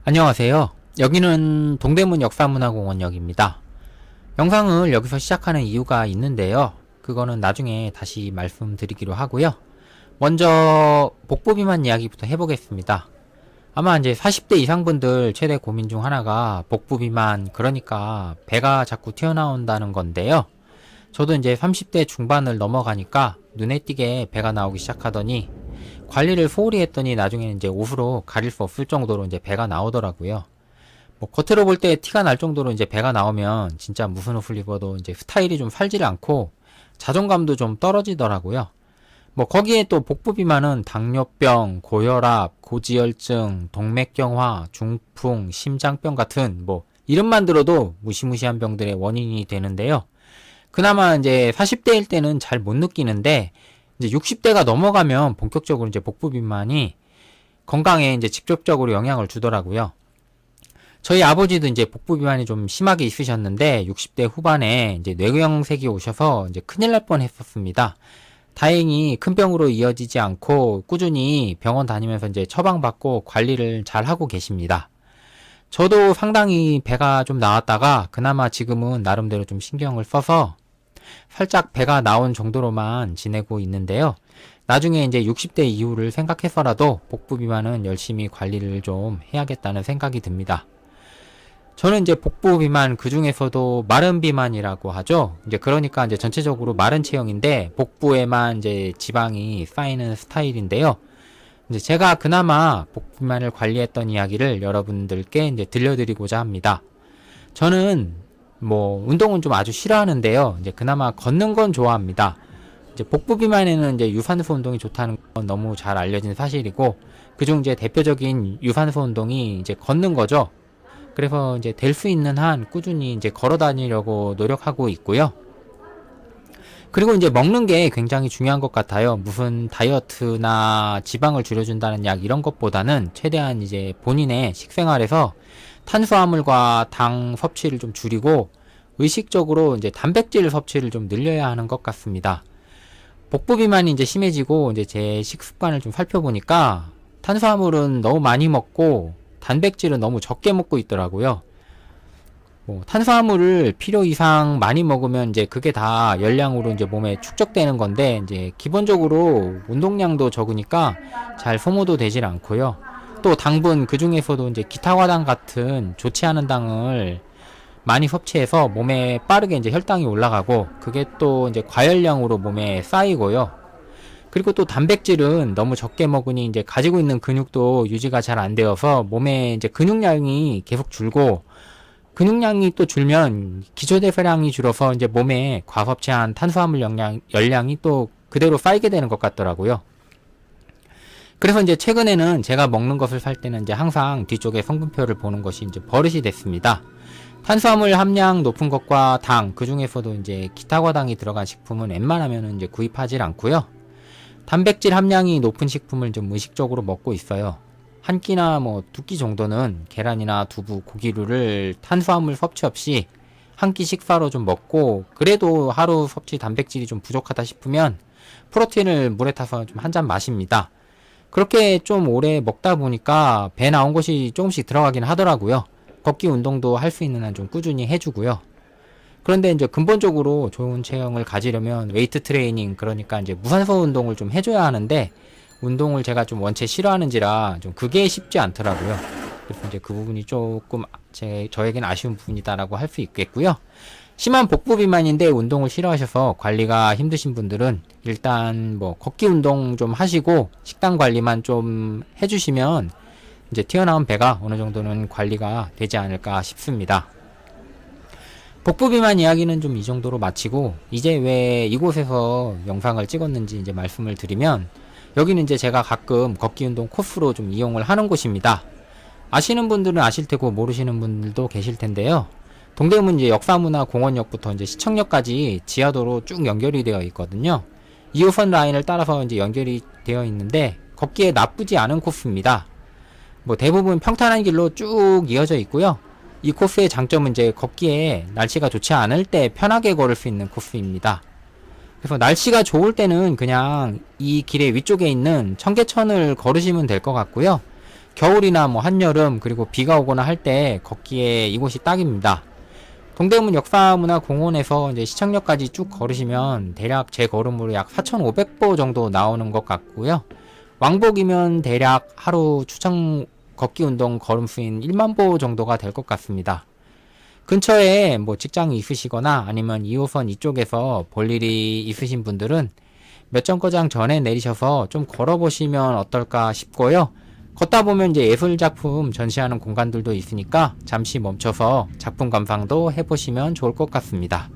안녕하세요. 여기는 동대문 역사문화공원역입니다. 영상을 여기서 시작하는 이유가 있는데요. 그거는 나중에 다시 말씀드리기로 하고요. 먼저 복부 비만 이야기부터 해보겠습니다. 아마 이제 40대 이상 분들 최대 고민 중 하나가 복부 비만, 그러니까 배가 자꾸 튀어나온다는 건데요. 저도 이제 30대 중반을 넘어가니까 눈에 띄게 배가 나오기 시작하더니 관리를 소홀히 했더니 나중에는 이제 옷으로 가릴 수 없을 정도로 이제 배가 나오더라고요. 뭐 겉으로 볼 때 티가 날 정도로 이제 배가 나오면 진짜 무슨 옷을 입어도 이제 스타일이 좀 살질 않고 자존감도 좀 떨어지더라고요. 뭐 거기에 또 복부 비만은 당뇨병, 고혈압, 고지혈증, 동맥경화, 중풍, 심장병 같은 뭐 이름만 들어도 무시무시한 병들의 원인이 되는데요. 그나마 이제 40대일 때는 잘 못 느끼는데 이제 60대가 넘어가면 본격적으로 이제 복부 비만이 건강에 이제 직접적으로 영향을 주더라고요. 저희 아버지도 이제 복부 비만이 좀 심하게 있으셨는데 60대 후반에 이제 뇌경색이 오셔서 이제 큰일 날 뻔했었습니다. 다행히 큰 병으로 이어지지 않고 꾸준히 병원 다니면서 이제 처방받고 관리를 잘 하고 계십니다. 저도 상당히 배가 좀 나왔다가 그나마 지금은 나름대로 좀 신경을 써서 살짝 배가 나온 정도로만 지내고 있는데요. 나중에 이제 60대 이후를 생각해서라도 복부 비만은 열심히 관리를 좀 해야겠다는 생각이 듭니다. 저는 이제 복부 비만 그 중에서도 마른 비만이라고 하죠. 이제 그러니까 이제 전체적으로 마른 체형인데 복부에만 이제 지방이 쌓이는 스타일인데요. 이제 제가 그나마 복부 비만을 관리했던 이야기를 여러분들께 이제 들려드리고자 합니다. 저는 뭐 운동은 좀 아주 싫어하는데요. 이제 그나마 걷는 건 좋아합니다. 이제 복부 비만에는 이제 유산소 운동이 좋다는 건 너무 잘 알려진 사실이고, 그중 이제 대표적인 유산소 운동이 이제 걷는 거죠. 그래서 이제 될 수 있는 한 꾸준히 이제 걸어 다니려고 노력하고 있고요. 그리고 이제 먹는 게 굉장히 중요한 것 같아요. 무슨 다이어트나 지방을 줄여준다는 약 이런 것보다는 최대한 이제 본인의 식생활에서 탄수화물과 당 섭취를 좀 줄이고 의식적으로 이제 단백질 섭취를 좀 늘려야 하는 것 같습니다. 복부 비만이 이제 심해지고 이제 제 식습관을 좀 살펴보니까 탄수화물은 너무 많이 먹고 단백질은 너무 적게 먹고 있더라고요. 뭐 탄수화물을 필요 이상 많이 먹으면 이제 그게 다 열량으로 이제 몸에 축적되는 건데 이제 기본적으로 운동량도 적으니까 잘 소모도 되질 않고요. 또 당분 그 중에서도 이제 기타화당 같은 좋지 않은 당을 많이 섭취해서 몸에 빠르게 이제 혈당이 올라가고 그게 또 이제 과열량으로 몸에 쌓이고요. 그리고 또 단백질은 너무 적게 먹으니 이제 가지고 있는 근육도 유지가 잘 안 되어서 몸에 이제 근육량이 계속 줄고 근육량이 또 줄면 기초대사량이 줄어서 이제 몸에 과섭취한 탄수화물 열량이 또 그대로 쌓이게 되는 것 같더라고요. 그래서 이제 최근에는 제가 먹는 것을 살 때는 이제 항상 뒤쪽에 성분표를 보는 것이 이제 버릇이 됐습니다. 탄수화물 함량 높은 것과 당, 그 중에서도 이제 기타과당이 들어간 식품은 웬만하면 이제 구입하지 않고요. 단백질 함량이 높은 식품을 좀 의식적으로 먹고 있어요. 한 끼나 뭐 두 끼 정도는 계란이나 두부, 고기류를 탄수화물 섭취 없이 한 끼 식사로 좀 먹고, 그래도 하루 섭취 단백질이 좀 부족하다 싶으면 프로틴을 물에 타서 좀 한 잔 마십니다. 그렇게 좀 오래 먹다 보니까 배 나온 것이 조금씩 들어가긴 하더라고요. 걷기 운동도 할 수 있는 한 좀 꾸준히 해주고요. 그런데 이제 근본적으로 좋은 체형을 가지려면 웨이트 트레이닝, 그러니까 이제 무산소 운동을 좀 해줘야 하는데, 운동을 제가 좀 원체 싫어하는지라 좀 그게 쉽지 않더라고요. 그래서 이제 그 부분이 조금 저에겐 아쉬운 부분이다라고 할 수 있겠고요. 심한 복부 비만인데 운동을 싫어하셔서 관리가 힘드신 분들은 일단 뭐 걷기 운동 좀 하시고 식단 관리만 좀 해주시면 이제 튀어나온 배가 어느 정도는 관리가 되지 않을까 싶습니다. 복부 비만 이야기는 좀 이 정도로 마치고, 이제 왜 이곳에서 영상을 찍었는지 이제 말씀을 드리면, 여기는 이제 제가 가끔 걷기 운동 코스로 좀 이용을 하는 곳입니다. 아시는 분들은 아실 테고 모르시는 분들도 계실 텐데요. 동대문 이제 역사문화공원역부터 이제 시청역까지 지하도로 쭉 연결이 되어 있거든요. 2호선 라인을 따라서 이제 연결이 되어 있는데 걷기에 나쁘지 않은 코스입니다. 뭐 대부분 평탄한 길로 쭉 이어져 있고요. 이 코스의 장점은 이제 걷기에 날씨가 좋지 않을 때 편하게 걸을 수 있는 코스입니다. 그래서 날씨가 좋을 때는 그냥 이 길의 위쪽에 있는 청계천을 걸으시면 될 것 같고요. 겨울이나 뭐 한여름 그리고 비가 오거나 할 때 걷기에 이곳이 딱입니다. 동대문 역사문화공원에서 이제 시청역까지 쭉 걸으시면 대략 제 걸음으로 약 4,500보 정도 나오는 것 같고요. 왕복이면 대략 하루 추천 걷기 운동 걸음 수인 1만 보 정도가 될 것 같습니다. 근처에 뭐 직장이 있으시거나 아니면 2호선 이쪽에서 볼 일이 있으신 분들은 몇 정거장 전에 내리셔서 좀 걸어보시면 어떨까 싶고요. 걷다 보면 이제 예술작품 전시하는 공간들도 있으니까 잠시 멈춰서 작품 감상도 해보시면 좋을 것 같습니다.